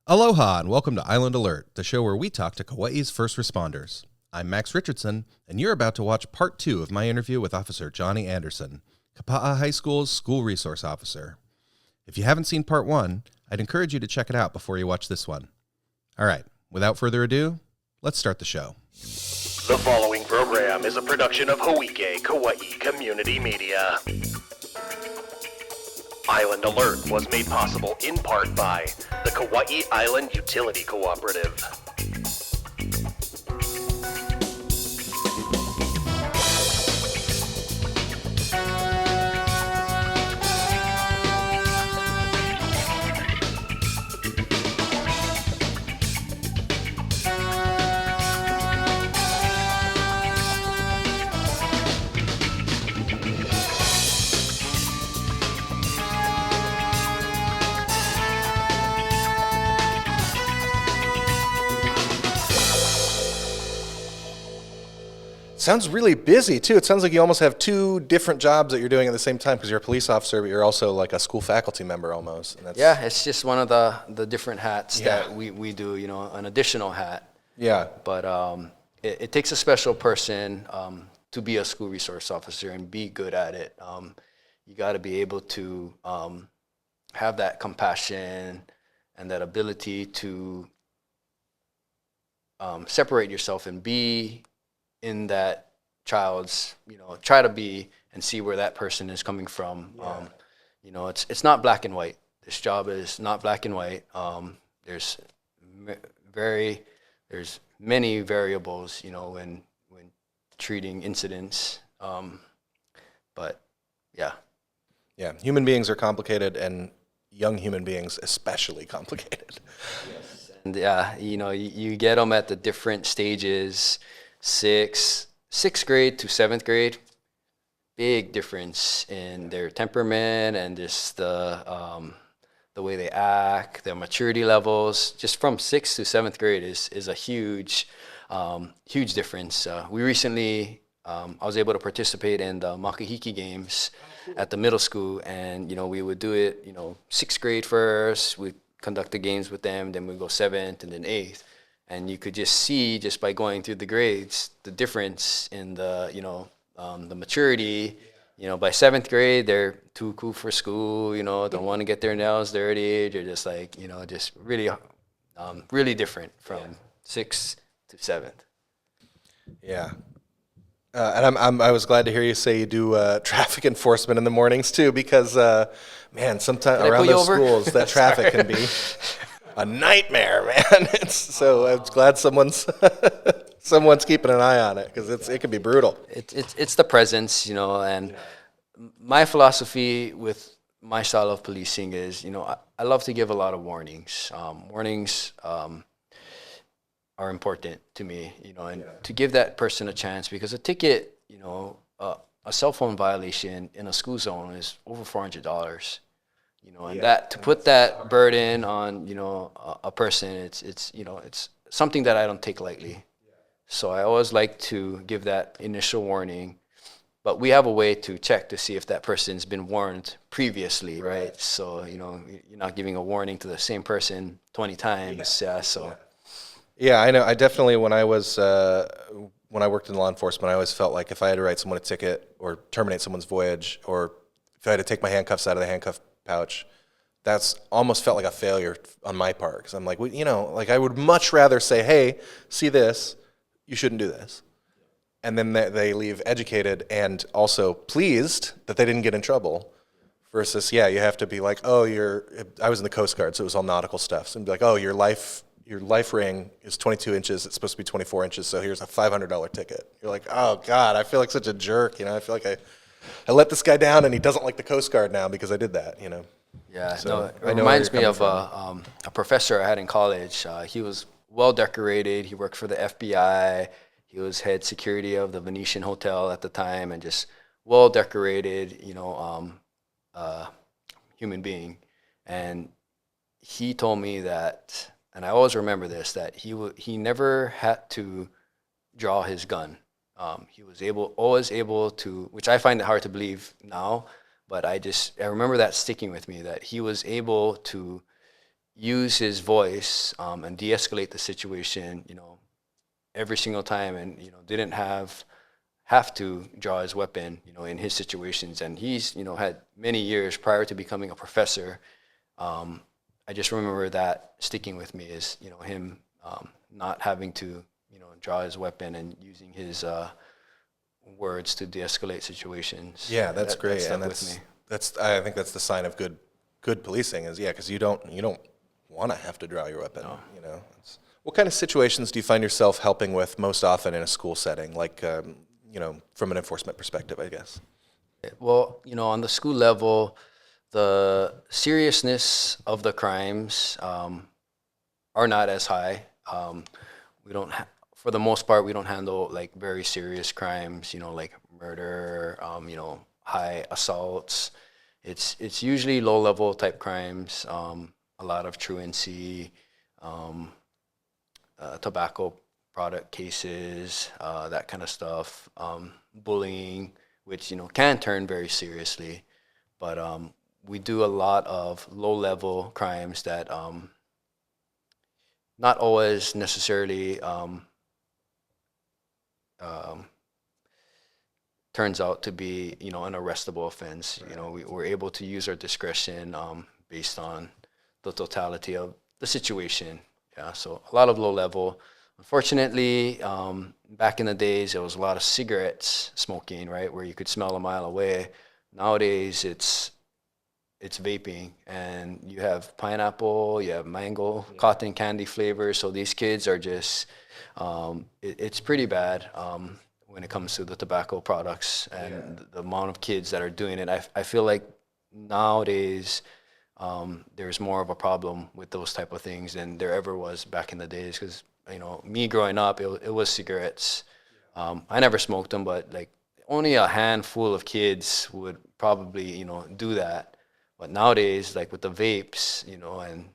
Aloha and welcome to Island Alert, the show where we talk to Kauai's first responders. I'm Max Richardson, and you're about to watch part 2 of my interview with Officer Johnny Anderson, Kapa High School's school resource officer. If you haven't seen part 1, I'd encourage you to check it out before you watch this one. All right, without further ado, let's start the show. The following program is a production of Hōʻike, Kauai Community Media. Island Alert was made possible in part by the Kauai Island Utility Cooperative. Sounds really busy, too. It sounds like you almost have two different jobs that you're doing at the same time because you're a police officer, but you're also like a school faculty member almost. And that's, yeah, it's just one of the different hats that we do, you know, an additional hat. Yeah. But it takes a special person to be a school resource officer and be good at it. You got to be able to have that compassion and that ability to separate yourself and be in that child's, you know, try to be and see where that person is coming from. Yeah. You know, it's not black and white. This job is not black and white. There's many variables, you know, when treating incidents. But yeah. Yeah, human beings are complicated, and young human beings especially complicated. Yes. And yeah, you know, you get them at the different stages. Sixth grade to 7th grade, big difference in their temperament and just the way they act, their maturity levels. Just from 6th to 7th grade is a huge difference. We recently, I was able to participate in the Makahiki games at the middle school, and you know we would do it, you know, 6th grade first. We conduct the games with them, then we go 7th and then 8th. And you could just see, just by going through the grades, the difference in the, you know, the maturity. You know, by 7th grade, they're too cool for school, you know, don't want to get their nails dirty. They're just like, you know, just really, really different from 6th to 7th. Yeah. And I was glad to hear you say you do traffic enforcement in the mornings, too, because, man, sometimes around those schools, that traffic can be a nightmare, man. So I'm glad someone's keeping an eye on it because it can be brutal. It's the presence, you know, and my philosophy with my style of policing is, you know, I love to give a lot of warnings. Warnings are important to me, you know, and to give that person a chance, because a ticket, you know, a cell phone violation in a school zone is over $400. You know, and that to put that burden on, you know, a person, it's you know, it's something that I don't take lightly. So I always like to give that initial warning, but we have a way to check to see if that person's been warned previously, right? So, you know, you're not giving a warning to the same person 20 times. Yeah. So. Yeah, I know. I definitely, when I worked in law enforcement, I always felt like if I had to write someone a ticket or terminate someone's voyage, or if I had to take my handcuffs out of the handcuff pouch, that's almost felt like a failure on my part, because I'm like, well, you know, like I would much rather say, hey, see this, you shouldn't do this, and then they leave educated and also pleased that they didn't get in trouble, versus you have to be like, oh, I was in the Coast Guard, so it was all nautical stuff, so be like, oh, your life ring is 22 inches, it's supposed to be 24 inches, so here's a $500 ticket. You're like, oh God, I feel like such a jerk, you know, I feel like I let this guy down, and he doesn't like the Coast Guard now because I did that, you know. Yeah, so no, it reminds me of a professor I had in college. He was well decorated. He worked for the FBI. He was head security of the Venetian Hotel at the time, and just well decorated, you know, human being. And he told me that, and I always remember this, that he never had to draw his gun. He was always able to, which I find it hard to believe now, but I remember that sticking with me, that he was able to use his voice and de-escalate the situation, every single time, and didn't have to draw his weapon, in his situations. And he's had many years prior to becoming a professor. I just remember that sticking with me is him not having to draw his weapon and using his words to de-escalate situations. Yeah, that's great, stuck and with me. I think that's the sign of good policing is because you don't want to have to draw your weapon. No. What kind of situations do you find yourself helping with most often in a school setting, like from an enforcement perspective, I guess? Well, on the school level, the seriousness of the crimes are not as high. We don't, for the most part, we don't handle like very serious crimes, like murder, high assaults. It's usually low-level type crimes, a lot of truancy, tobacco product cases, that kind of stuff, bullying, which can turn very seriously. But we do a lot of low-level crimes that not always necessarily turns out to be an arrestable offense. We're able to use our discretion based on the totality of the situation. Yeah, so a lot of low level. Unfortunately, back in the days, there was a lot of cigarettes smoking, right, where you could smell a mile away. Nowadays, it's vaping, and you have pineapple, you have mango, cotton candy flavors. So these kids are just, it's pretty bad when it comes to the tobacco products and the amount of kids that are doing it. I feel like nowadays there's more of a problem with those type of things than there ever was back in the days. Because me growing up, it was cigarettes. I never smoked them, but like only a handful of kids would probably do that. But nowadays, like with the vapes, and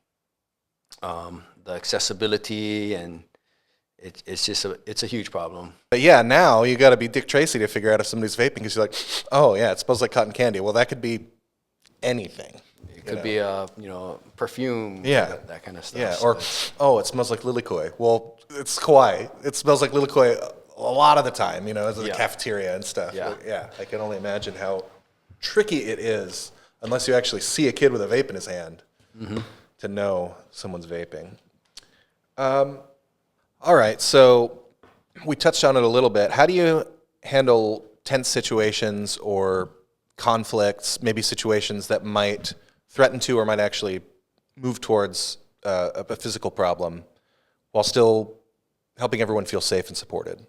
the accessibility, and it's a huge problem. But yeah, now you got to be Dick Tracy to figure out if somebody's vaping because you're like, oh yeah, it smells like cotton candy. Well, that could be anything. It could be a perfume, Yeah. that kind of stuff. Yeah, So or it smells like lilikoi. Well, it's Kauai. It smells like lilikoi a lot of the time, as the Yeah. cafeteria and stuff. Yeah. But yeah, I can only imagine how tricky it is unless you actually see a kid with a vape in his hand to know someone's vaping. All right, so we touched on it a little bit. How do you handle tense situations or conflicts, maybe situations that might threaten to or might actually move towards a physical problem while still helping everyone feel safe and supported?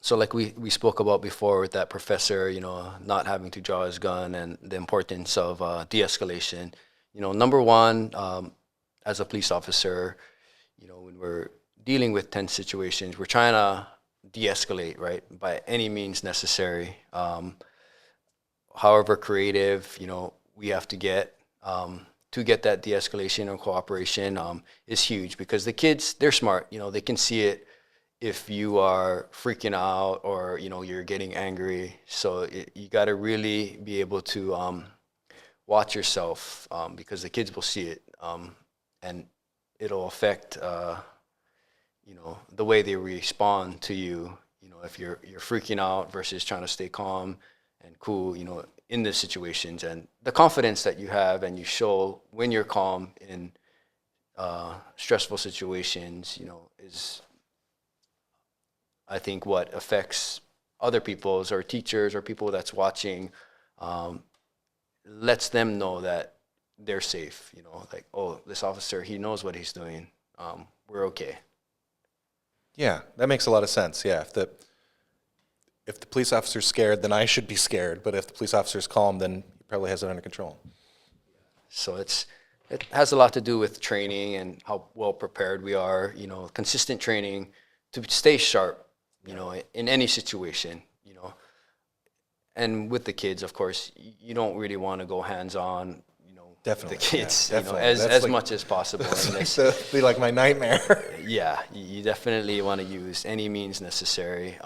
So like we spoke about before with that professor, not having to draw his gun and the importance of de-escalation. Number one, as a police officer, when we're dealing with tense situations, we're trying to de-escalate, right, by any means necessary. However creative, we have to get that de-escalation or cooperation is huge, because the kids, they're smart. They can see it if you are freaking out or you're getting angry. So you got to really be able to watch yourself, because the kids will see it, and it'll affect the way they respond to you. If you're freaking out versus trying to stay calm and cool, in the situations, and the confidence that you have and you show when you're calm in stressful situations, is, I think, what affects other people's or teachers or people that's watching, lets them know that they're safe, like, oh, this officer, he knows what he's doing. We're okay. Yeah, that makes a lot of sense. Yeah, if the police officer's scared, then I should be scared. But if the police officer's calm, then he probably has it under control. So it has a lot to do with training and how well prepared we are, consistent training to stay sharp, in any situation, And with the kids, of course, you don't really want to go hands-on, Definitely, with the kids, yeah, definitely. as Like, much as possible. that'd be like my nightmare. Yeah, you definitely want to use any means necessary.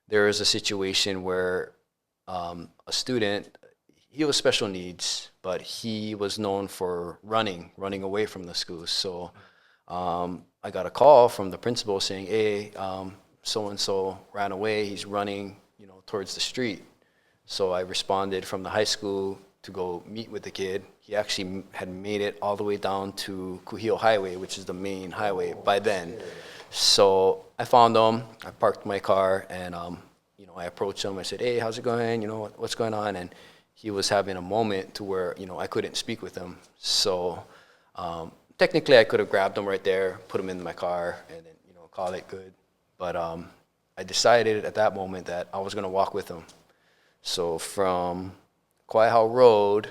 There is a situation where a student, he was special needs, but he was known for running away from the school. So I got a call from the principal saying, hey, so-and-so ran away. He's running, towards the street. So I responded from the high school to go meet with the kid. He actually had made it all the way down to Kuhio Highway, which is the main highway by then. So I found him. I parked my car, and I approached him. I said, "Hey, how's it going? What's going on?" And he was having a moment to where I couldn't speak with him. So technically, I could have grabbed him right there, put him in my car, and then call it good. But I decided at that moment that I was going to walk with him. So from Kaiau Road, a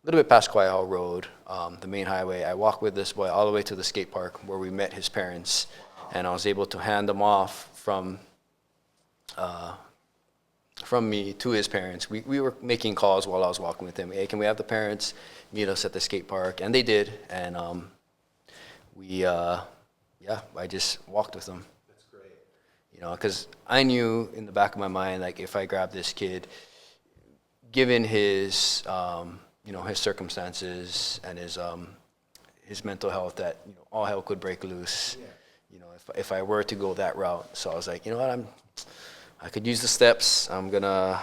little bit past Kaiau Road, the main highway, I walked with this boy all the way to the skate park where we met his parents, and I was able to hand him off from me to his parents. We were making calls while I was walking with him. Hey, can we have the parents meet us at the skate park? And they did, and I just walked with them. That's great. Because I knew in the back of my mind, like, if I grab this kid, given his his circumstances and his mental health, that all hell could break loose. Yeah. If I were to go that route, so I was like, I could use the steps. I'm gonna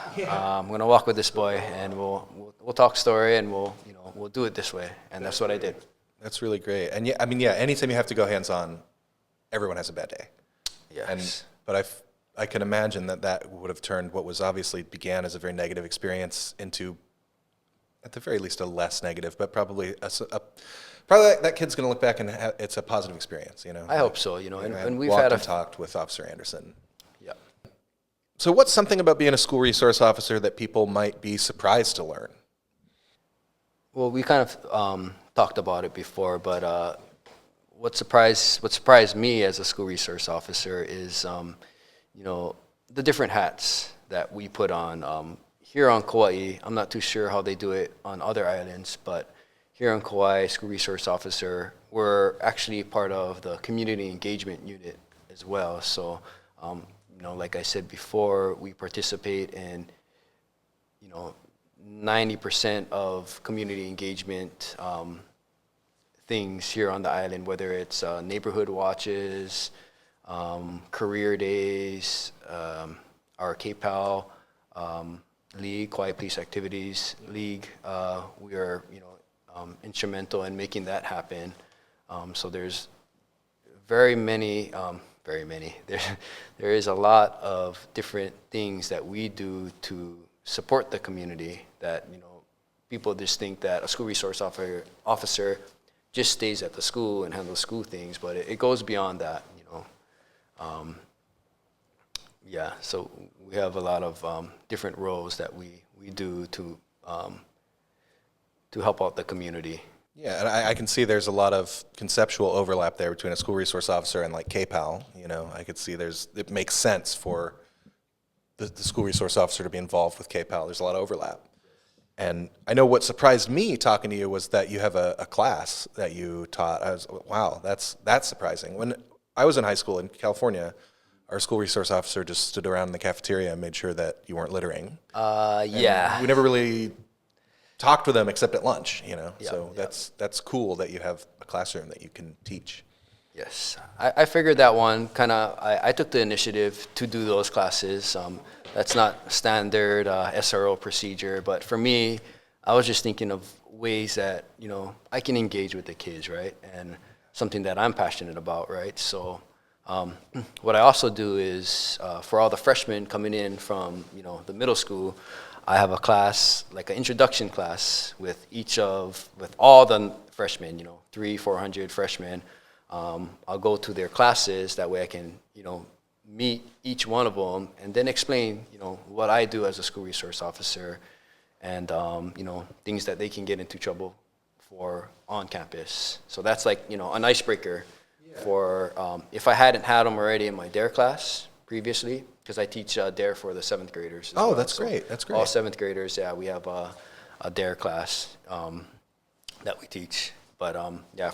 walk with this boy, and we'll talk story, and we'll do it this way, and that's what I did. That's really great. And anytime you have to go hands-on, everyone has a bad day. Yes. But I can imagine that would have turned what was obviously began as a very negative experience into, at the very least, a less negative, but probably that kid's going to look back and it's a positive experience. I hope so. And we've walked and talked with Officer Anderson. Yeah. So what's something about being a school resource officer that people might be surprised to learn? Well, we kind of talked about it before, but what surprised me as a school resource officer is the different hats that we put on. Here on Kauai, I'm not too sure how they do it on other islands, but here on Kauai, school resource officer, we're actually part of the community engagement unit as well. So, like I said before, we participate in 90% of community engagement things here on the island, whether it's neighborhood watches, career days, our KPAL League, Quiet Police Activities League. We are, instrumental in making that happen. So there's very many. There is a lot of different things that we do to support the community that, people just think that a school resource officer just stays at the school and handles school things, but it goes beyond that, so we have a lot of different roles that we do to help out the community. Yeah, and I can see there's a lot of conceptual overlap there between a school resource officer and like KPAL. I could see it makes sense for the school resource officer to be involved with KPAL. There's a lot of overlap. And I know what surprised me talking to you was that you have a class that you taught. I was, wow, that's surprising. When I was in high school in California, our school resource officer just stood around in the cafeteria and made sure that you weren't littering. Yeah. We never really talked with them except at lunch, so yep. That's cool that you have a classroom that you can teach. Yes, I figured that one I took the initiative to do those classes. That's not standard SRO procedure, but for me, I was just thinking of ways that, I can engage with the kids, right? And something that I'm passionate about, right? So what I also do is for all the freshmen coming in from, the middle school, I have a class, like an introduction class with all the freshmen, 300-400 freshmen. I'll go to their classes, that way I can, meet each one of them and then explain, what I do as a school resource officer and, things that they can get into trouble for on campus. So that's like, an icebreaker for, if I hadn't had them already in my DARE class previously, because I teach DARE for the 7th graders. Oh, that's great. That's great. All 7th graders, we have a DARE class that we teach. But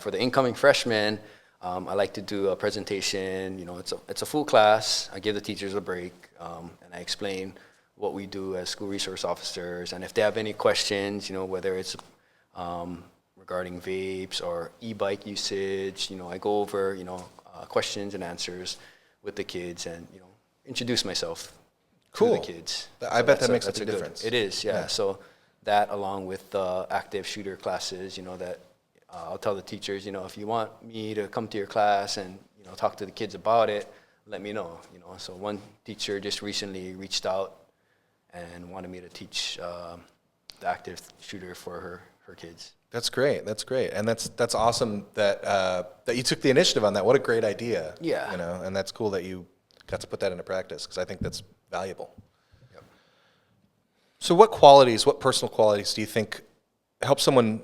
for the incoming freshmen, I like to do a presentation. It's a full class. I give the teachers a break, and I explain what we do as school resource officers. And if they have any questions, whether it's regarding vapes or e-bike usage, I go over, questions and answers with the kids and, introduce myself to the kids. I bet that makes a big difference. It is, yeah. So that along with the active shooter classes, that I'll tell the teachers, if you want me to come to your class and, talk to the kids about it, let me know, So one teacher just recently reached out and wanted me to teach the active shooter for her kids. That's great. And that's awesome that that you took the initiative on that. What a great idea. Yeah. And that's cool that you got to put that into practice, because I think that's valuable. Yep. So what personal qualities do you think help someone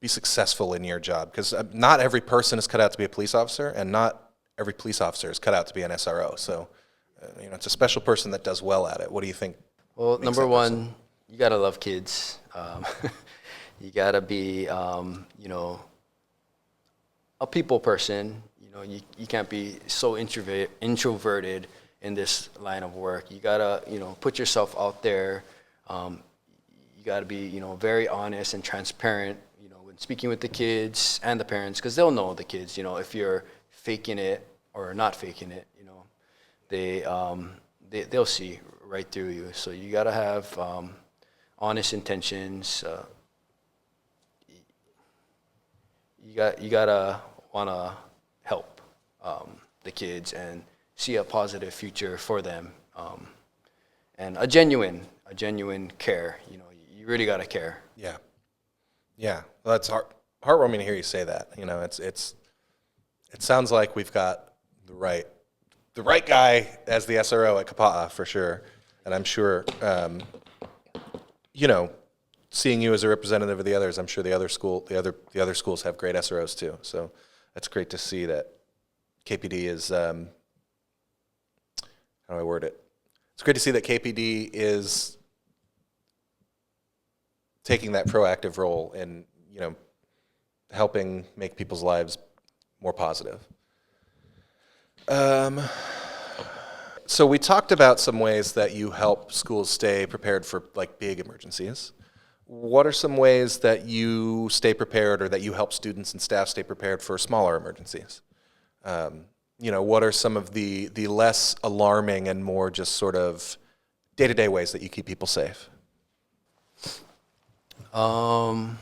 be successful in your job? Because not every person is cut out to be a police officer, and not every police officer is cut out to be an SRO. So, it's a special person that does well at it. What do you think? Well, number one, you got to love kids. You got to be, a people person. You can't be so introverted in this line of work. You got to, put yourself out there. You got to be, very honest and transparent, when speaking with the kids and the parents, because they'll know the kids, if you're faking it or not faking it, they'll see right through you. So you got to have honest intentions. You gotta wanna help the kids and see a positive future for them, and a genuine care. You really gotta care. Yeah. Well, that's heartwarming to hear you say that. It sounds like we've got the right guy as the SRO at Kapa for sure, and I'm sure, seeing you as a representative of the others, I'm sure the other schools have great SROs too. So that's great to see that KPD is, how do I word it? It's great to see that KPD is taking that proactive role in, helping make people's lives more positive. So we talked about some ways that you help schools stay prepared for big emergencies. What are some ways that you stay prepared, or that you help students and staff stay prepared for smaller emergencies? What are some of the less alarming and more just sort of day-to-day ways that you keep people safe? Well,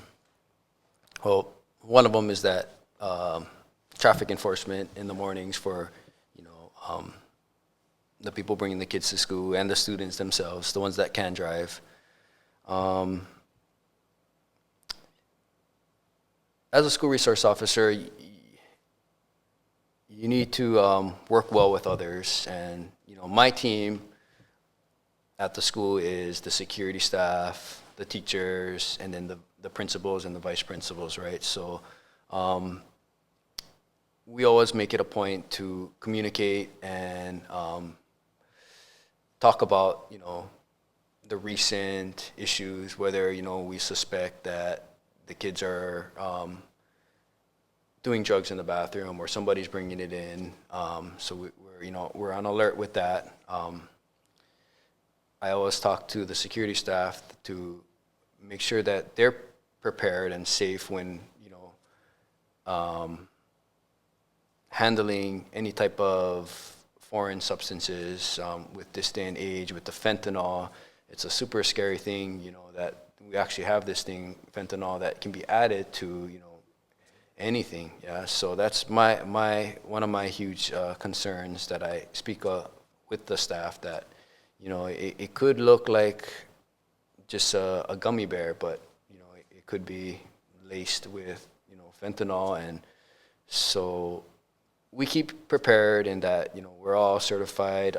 one of them is that traffic enforcement in the mornings for, the people bringing the kids to school and the students themselves, the ones that can drive. As a school resource officer, you need to work well with others. And, my team at the school is the security staff, the teachers, and then the principals and the vice principals, right? So we always make it a point to communicate and talk about, the recent issues, whether, we suspect that the kids are doing drugs in the bathroom or somebody's bringing it in. So we're on alert with that. I always talk to the security staff to make sure that they're prepared and safe when, handling any type of foreign substances. With this day and age, with the fentanyl, it's a super scary thing, that we actually have this thing, fentanyl, that can be added to, anything. Yeah. So that's one of my huge concerns that I speak with the staff, that, it could look like just a gummy bear, but, it could be laced with, fentanyl. And so we keep prepared in that, we're all certified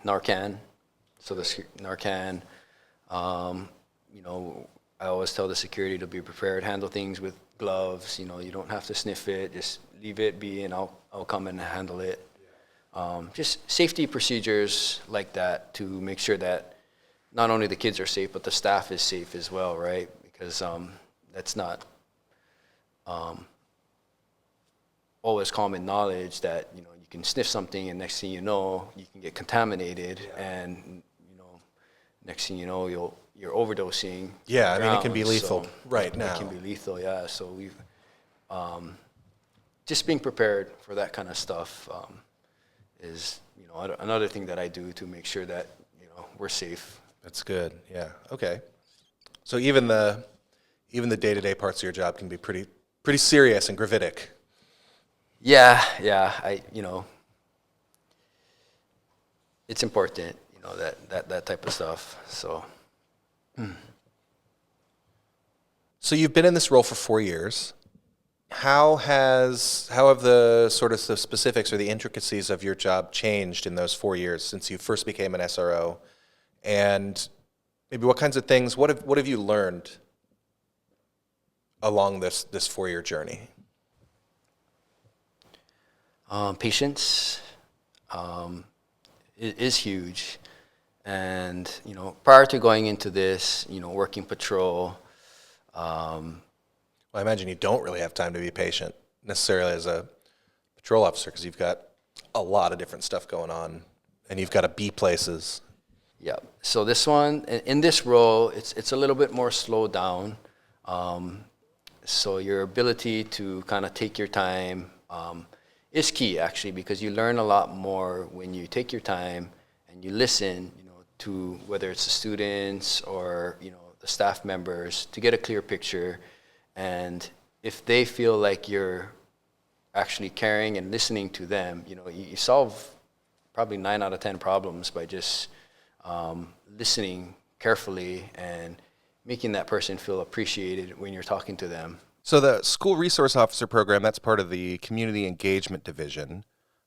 Narcan. So the Narcan, I always tell the security to be prepared, handle things with gloves. You don't have to sniff it, just leave it be, and I'll come and handle it. Just safety procedures like that to make sure that not only the kids are safe, but the staff is safe as well, right? Because that's not always common knowledge that, you can sniff something and next thing you know, you can get contaminated. And, next thing you know, you're overdosing. Yeah, I mean, it can be rounds, lethal so right now. It can be lethal, yeah. So we've just being prepared for that kind of stuff is, you know, another thing that I do to make sure that, you know, we're safe. That's good. Yeah. Okay. So even the day-to-day parts of your job can be pretty serious and gravitic. Yeah. You know, it's important, you know, that type of stuff. So. So you've been in this role for 4 years. How have the sort of the specifics or the intricacies of your job changed in those 4 years since you first became an SRO? And maybe what kinds of things, what have you learned along this 4-year journey? Patience is huge. And, you know, prior to going into this, you know, working patrol. Well, I imagine you don't really have time to be patient necessarily as a patrol officer because you've got a lot of different stuff going on and you've got to be places. Yeah. So this one, in this role, it's a little bit more slowed down. So your ability to kind of take your time is key, actually, because you learn a lot more when you take your time and you listen, you know, to whether it's the students or, you know, the staff members to get a clear picture. And if they feel like you're actually caring and listening to them, you know, you solve probably 9 out of 10 problems by just listening carefully and making that person feel appreciated when you're talking to them. So the School Resource Officer Program, that's part of the Community Engagement Division,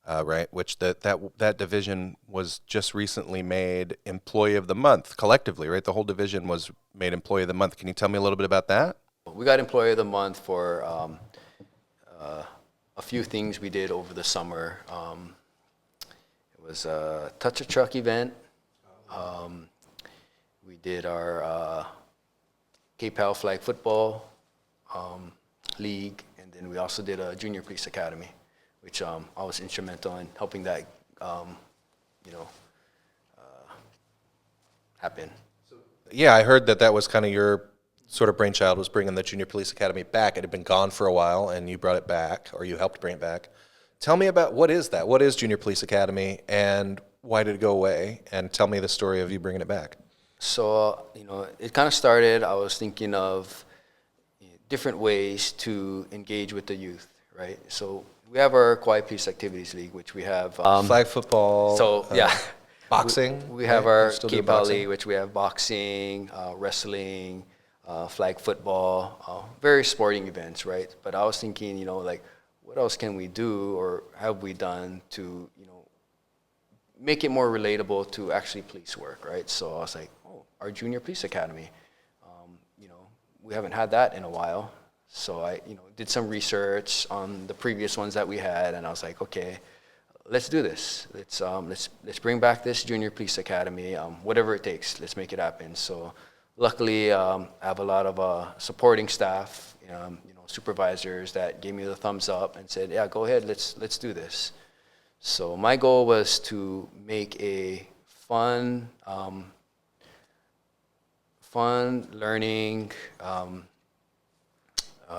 right? Which that division was just recently made Employee of the Month collectively, right? The whole division was made Employee of the Month. Can you tell me a little bit about that? We got Employee of the Month for a few things we did over the summer. It was a Touch a Truck event. We did our KPAL flag football league, and then we also did a junior police academy, which I was instrumental in helping that, you know, happen. Yeah, I heard that was kind of your sort of brainchild, was bringing the junior police academy back. It had been gone for a while, and you brought it back, or you helped bring it back. Tell me about what is that? What is junior police academy, and why did it go away? And tell me the story of you bringing it back. So, you know, it kind of started, I was thinking of different ways to engage with the youth, right? So we have our Quiet Police Activities League, which we have... flag football. So, yeah. Boxing. We have our KPAL League, which we have boxing, wrestling, flag football, various sporting events, right? But I was thinking, you know, like, what else can we do or have we done to, you know, make it more relatable to actually police work, right? So I was like, oh, our junior police academy. You know, we haven't had that in a while. So I, you know, did some research on the previous ones that we had, and I was like, okay, let's do this. Let's bring back this junior police academy. Whatever it takes, let's make it happen. So luckily, I have a lot of supporting staff, you know, supervisors that gave me the thumbs up and said, yeah, go ahead, let's do this. So my goal was to make a fun learning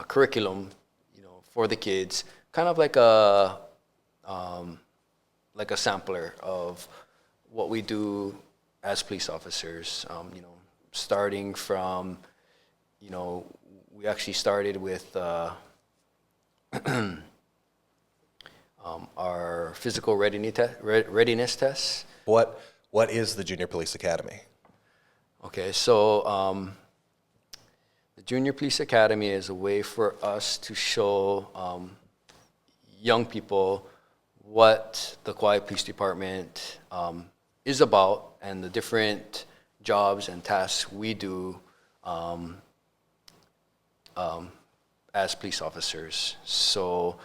curriculum, you know, for the kids, kind of like a sampler of what we do as police officers. You know, starting from, you know, we actually started with our physical readiness tests. What is the Junior Police Academy? Okay, so the Junior Police Academy is a way for us to show young people what the Kauai Police Department is about and the different jobs and tasks we do as police officers. So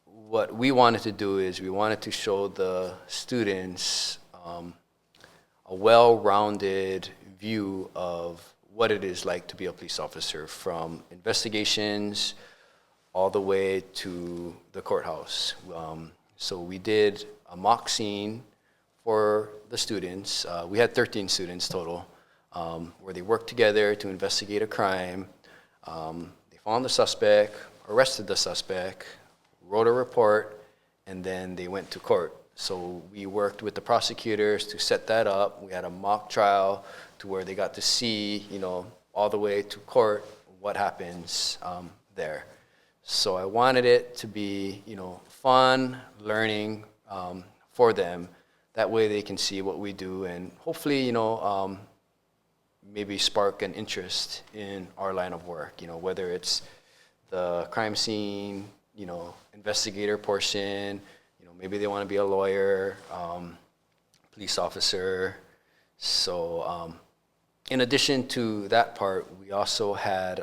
what we wanted to do is we wanted to show the students a well-rounded view of what it is like to be a police officer, from investigations all the way to the courthouse. So we did a mock scene for the students. We had 13 students total. where they worked together to investigate a crime. They found the suspect, arrested the suspect, wrote a report, and then they went to court. So we worked with the prosecutors to set that up. We had a mock trial to where they got to see, all the way to court what happens there. So I wanted it to be, fun, learning for them. That way they can see what we do and hopefully, maybe spark an interest in our line of work, whether it's the crime scene, investigator portion, maybe they want to be a lawyer, police officer. So in addition to that part, we also had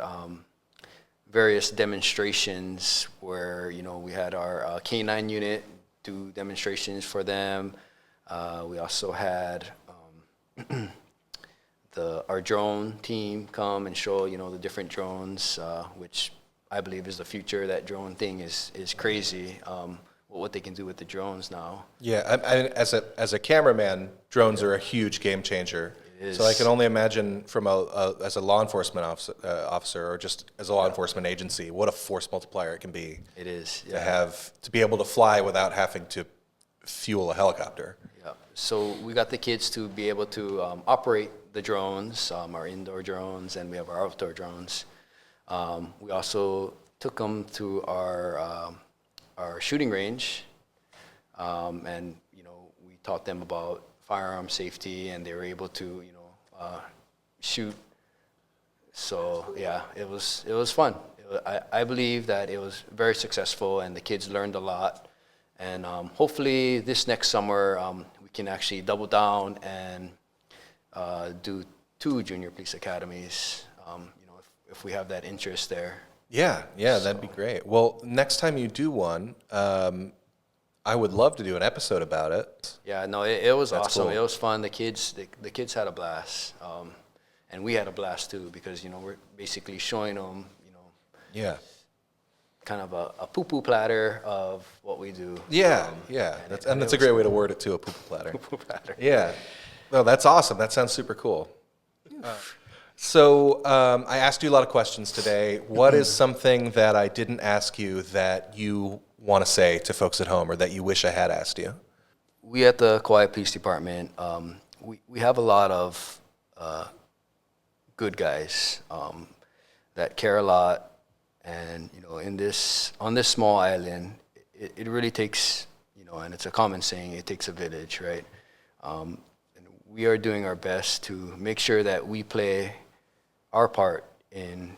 various demonstrations where, we had our K-9 unit do demonstrations for them. We also had our drone team come and show, the different drones, which I believe is the future. That drone thing is crazy, what they can do with the drones now. Yeah, as a cameraman, drones are a huge game changer. So I can only imagine from as a law enforcement officer or just as a law enforcement agency, what a force multiplier it can be. It is, yeah. To be able to fly without having to fuel a helicopter. Yeah. So we got the kids to be able to operate the drones, our indoor drones, and we have our outdoor drones. We also took them to our shooting range, and we taught them about firearm safety, and they were able to shoot. So yeah, it was fun. I believe that it was very successful, and the kids learned a lot. And hopefully this next summer we can actually double down and do 2 junior police academies. If we have that interest there. Yeah, that'd be great. Well, next time you do one, I would love to do an episode about it. Yeah, no, it was That's awesome. cool. It was fun. The kids had a blast, and we had a blast too because we're basically showing them, Yeah. kind of a poo-poo platter of what we do. Yeah. And That's a great way to word it too, a poop platter. Poo-poo platter. Yeah. No, that's awesome. That sounds super cool. So I asked you a lot of questions today. What is something that I didn't ask you that you want to say to folks at home or that you wish I had asked you? We at the Kauai Police Department, we have a lot of good guys that care a lot. And on this small island, it really takes, and it's a common saying, it takes a village, right? And we are doing our best to make sure that we play our part in,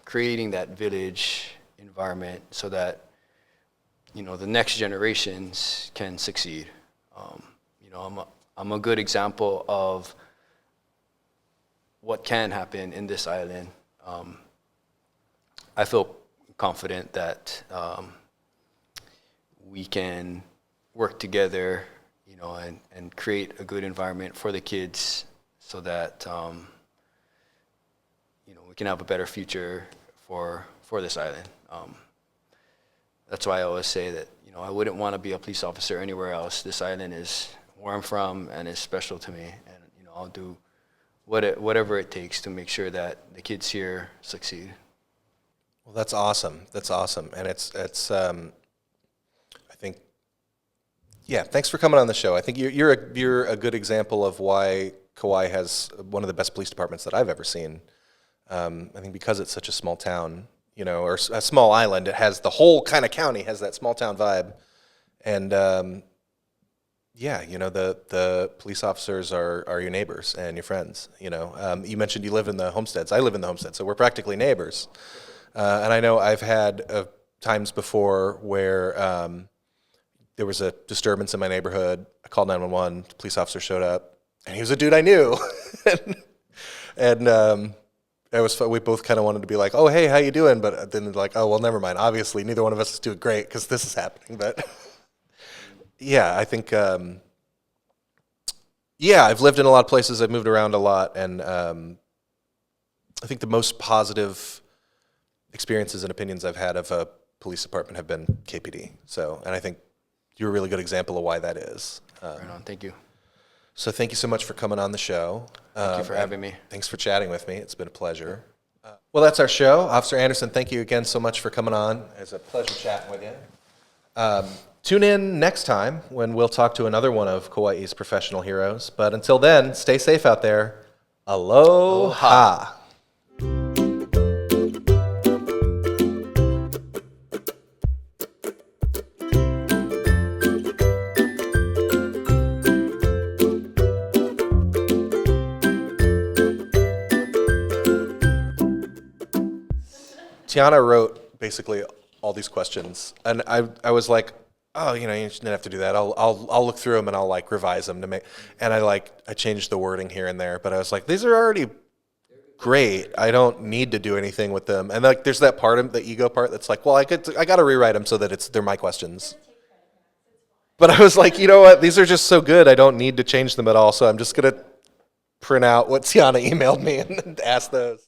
creating that village environment so that, the next generations can succeed. I'm a good example of what can happen in this island. I feel confident that we can work together, and create a good environment for the kids so that, we can have a better future for this island. That's why I always say that, I wouldn't want to be a police officer anywhere else. This island is where I'm from and is special to me. And, I'll do whatever it takes to make sure that the kids here succeed. Well, that's awesome. And it's I think, yeah, thanks for coming on the show. I think you're a good example of why Kauai has one of the best police departments that I've ever seen. I think because it's such a small town, or a small island, it has the whole kind of county has that small town vibe. And the police officers are your neighbors and your friends. You mentioned you live in the homesteads. I live in the homestead, so we're practically neighbors. And I know I've had times before where there was a disturbance in my neighborhood. I called 911. The police officer showed up, and he was a dude I knew. and it was fun. We both kind of wanted to be like, "Oh, hey, how you doing?" But then like, "Oh, well, never mind. Obviously, neither one of us is doing great because this is happening." But yeah, I think I've lived in a lot of places. I've moved around a lot, and I think the most positive experiences and opinions I've had of a police department have been KPD. So, and I think you're a really good example of why that is. Right on. Thank you. So thank you so much for coming on the show. Thank you for having me. Thanks for chatting with me. It's been a pleasure. Well, that's our show. Officer Anderson, thank you again so much for coming on. It's a pleasure chatting with you. Tune in next time when we'll talk to another one of Kauai's professional heroes. But until then, stay safe out there. Aloha. Tiana wrote basically all these questions, and I was like, oh, you shouldn't have to do that. I'll look through them and I'll like revise them to make. And I changed the wording here and there, but I was like, these are already great. I don't need to do anything with them. And like, there's that part of the ego part that's like, well, I got to rewrite them so that they're my questions. But I was like, you know what? These are just so good. I don't need to change them at all. So I'm just gonna print out what Tiana emailed me and ask those.